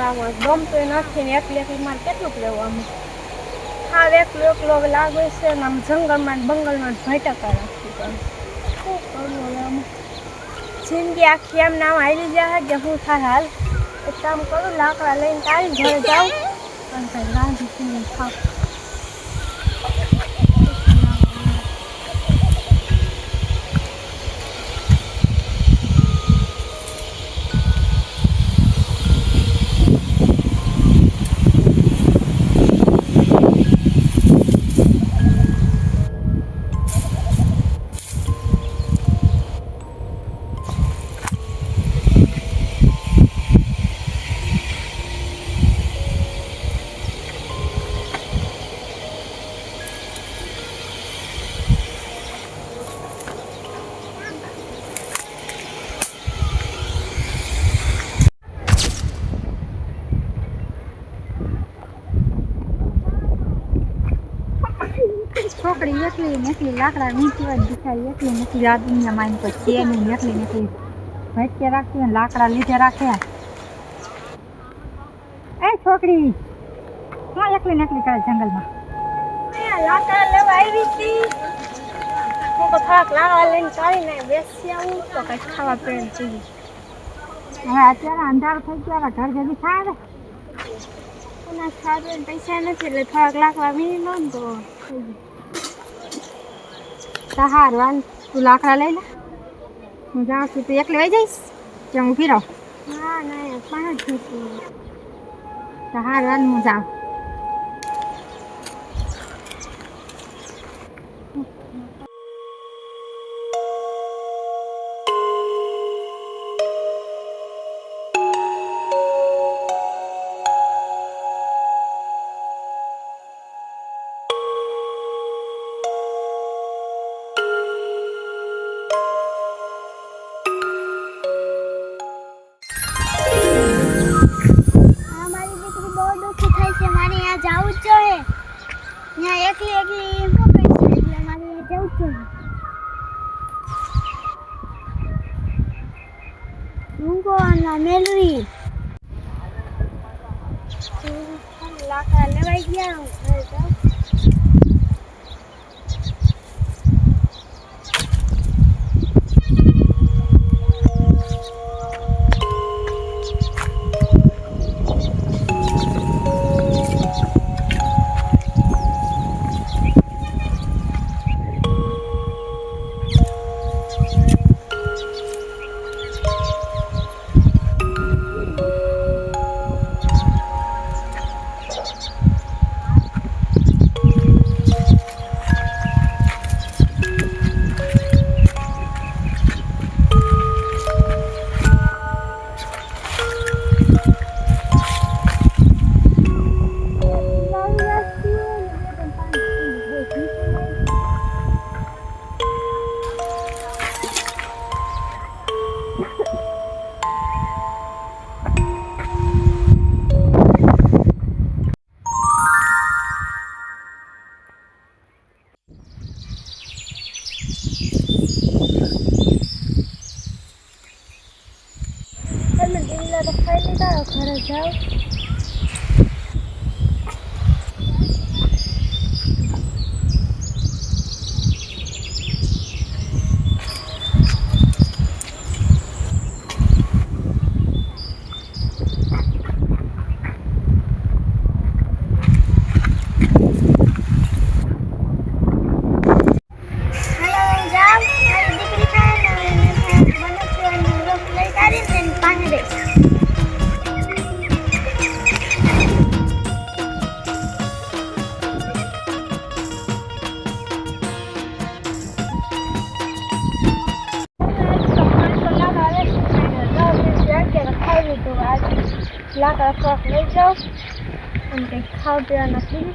આમાં ગમતું નથી ને એકલી એકલી મારે કેટલુંક લેવું આમ હા એકલો એકલો લાગે છે ને આમ જંગલમાં બંગલમાં ભટકા રાખી પણ શું કરવું હવે આમ જિંદગી આખી એમ નામ હાલી જાય કે હું થાય હાલ એક કામ કરું લાકડા લઈને તારી ઘરે જાઉં અને કંઈ રાંધી પીને ખાવ છોકરી એકલી ને એકલી લાકડા વીંચવા જ બિચારી એકલી ને એકલી આ દુનિયામાં એમ કોઈ છે નહીં એકલી ને એકલી ભટકે રાખતી ને લાકડા લીધે રાખે એ છોકરી શું એકલી ને એકલી કરે જંગલમાં લાકડા લેવા આવી હતી હું તો થોડાક લાકડા લઈને કાઢીને બેસી આવું તો કંઈક ખાવા પીવાનું જોઈએ હવે અત્યારે અંધારું થઈ ગયું હવે ઘર જલ્દી થાય કોના ખાવા પૈસા નથી એટલે થોડાક લાકડા વીણી લો ને તો થઈ જાય હારવાન તું લાકડા લઈ લે હું જાઉં છું તું એકલી વહી જઈશ કે હું ઊભી રહું ના ના પણ જ હારવાન હું જાઉં જાવું જ જોઈએ ત્યાં એકલી એકલી શું કહીશું એટલે મારે જવું જ જોઈએ ઊંઘો ના મેલવી લાકડા લેવાઈ ગયા ઘરે જાઉં ઘરે જાઉં લાકડા થોડાક લઈ જાઉં અને કંઈક ખાવા પીવા નથી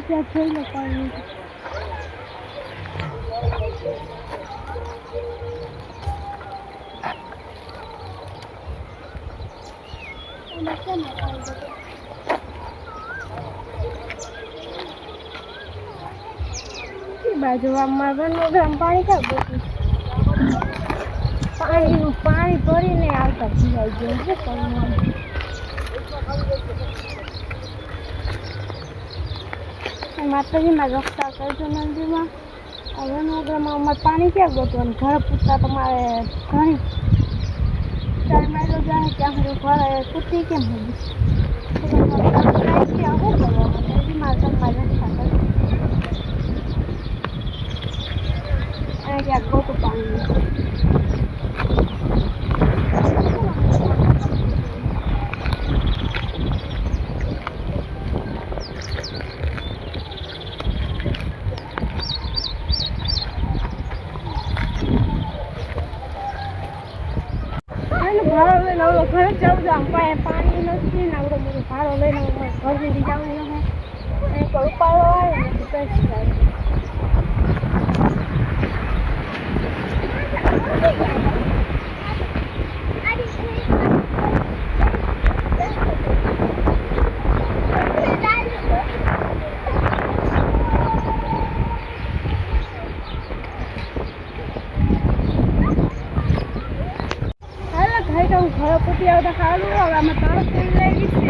ત્યાં જોઈ લો પાણી બાજુ અમારા વનોગ્રામ પાણી ક્યાં ગયું પાણી ભરીને આવતા ભીલાઈ ગયું છે પણ માતાજીમાં રસ્તા કરજો મંદિરમાં વનોગ્રામમાં અમારે પાણી ક્યાં ગયું અને ઘર પૂછતા તમારે ઘણી 4 માઇલો જાય ત્યાં સુધી ઘર તૂટી કેમ હતી ત્યાં શું કરવા માટે મારે રસ્તા કરજો અને ક્યાંક ખોટું પાણી ભાડો લઈને આવડો ઘરે જવું છે આમ પાણી નથી ને આવડો બધો ભાડો લઈને ઘર સુધી જવું છે અને કોઈ ઉપાડો આવે ને કઈ થાય ઘરે પૂટી આવતા ખાવાનું હવે આમાં તરફ થઈ લાગી છે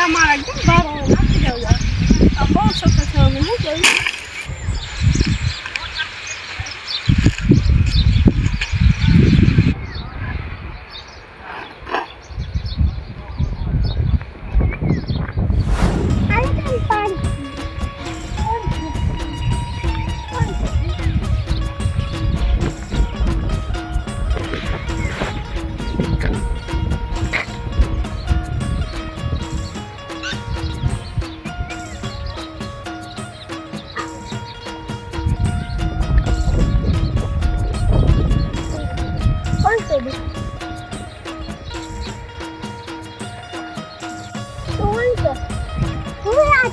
અમારા કેમ બાર નાખી જવું બહુ સખત છે અમે શું કહ્યું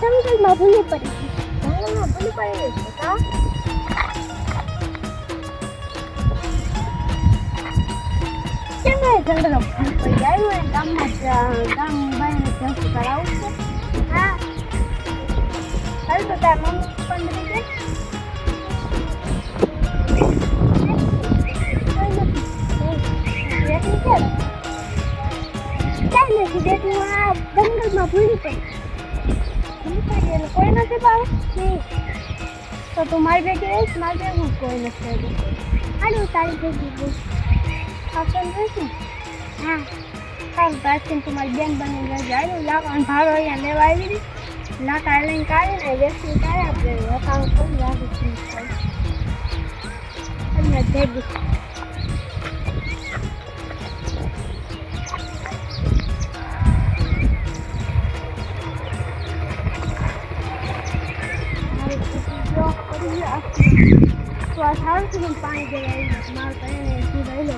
જંગલમાં ભૂલી પડી જંગલમાં ભૂલી પડી છે કા કેમ જંગલમાં ભૂલી પડી આવ્યું ગામમાં ગામ બાઈને જંપ કરાવું છે હા હાલ તો તાર મમ્મી પણ રહી જાય નથી દેતું આ જંગલમાં ભૂલી પડી કોઈ નથી ભાવે તો તું મારી ભેગી રહીશ મારે હું કોઈ નથી હાલું તારી ભેગી આપણ રહીશું હા સારું તારથી તું મારી બેન બની રહેજે આવ્યું લાકડાનો ભાડો અહીંયા લેવા આવી રહી લાકડા લઈને કાઢીને વ્યક્તિ કાઢે આપણે વખાણ કરી રાખી અહીંયા ભેગી તો આ સારું સુધી પાણી દેવાય મારે કહીને રહી લો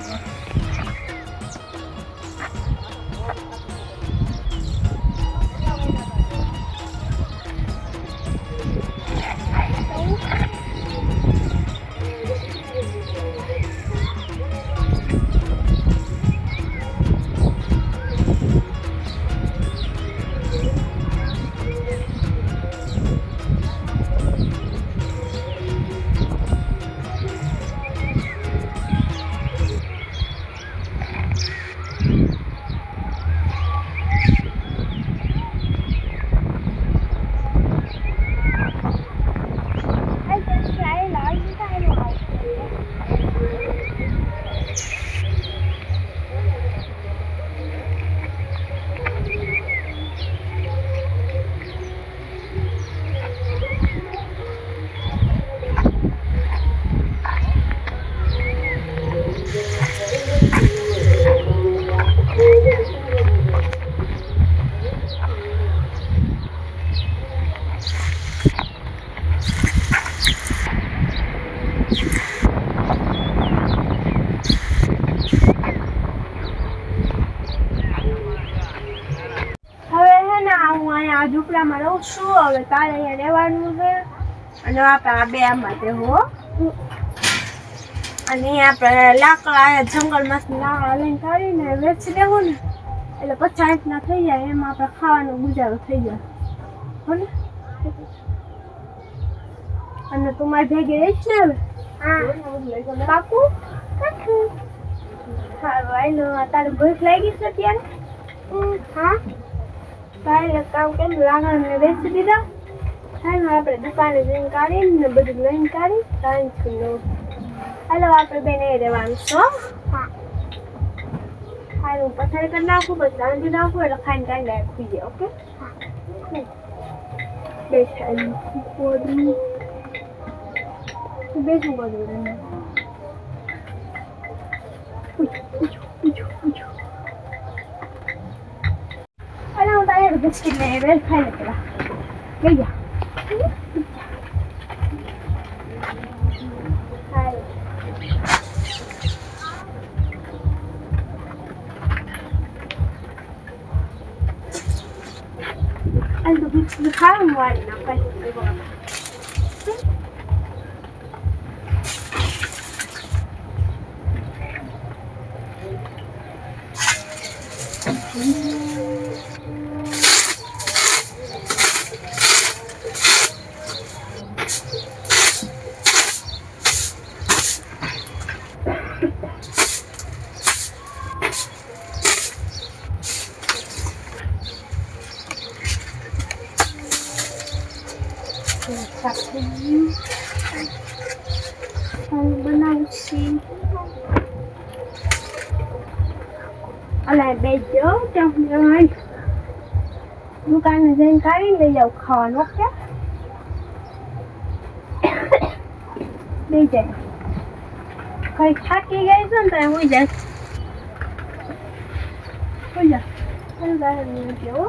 આ ઝૂંપડામાં રહું છું. હવે તારે અહીંયા રહેવાનું છે અને આપણે આ બે આમાં તે હો. અને આપણે લાકડા જંગલમાંથી લાકડા લઈને કાઢીને વેચી દેવું ને એટલે 50 થઈ જાય. એમાં આપણે ખાવાનો ગુજારો થઈ જાય. હો ને? અને તું મારી ભેગી રહીશ ને હવે? હા. પાકું? સારું હાલો. તારે ભૂખ લાગી છે ત્યારે? હા. તારે એક કામ કરીને લાકડાને વેચી દીધા. હાલો આપણે દુકાને જઈને કાઢીને બધું લઈને કાઢી સાંજનું. હાલો આપણે બેને રહેવાનું છે. હા. હાલો પથારી કરી નાખું, પછી રાંધી નાખું એટલે ખાઈને કાંઈ ડાયરેક્ટ પી જાય. ઓકે? હા. બેસાડી પોડી બેસું બધું અરે હું તારે બિસ્કીટ લઈ વેલ ખાઈ લે પેલા લઈ જા. anh được khá là ngoài để nằm đây. બનાવીશી અલા બેજો ત્યાં દુકાને જઈને કાઢી લઈ જાવ ખાવાનું. ઓકે? લઈ જાય કઈ થાકી ગઈ છે ને તો હોઈ જાય. હોઈ જા કેવો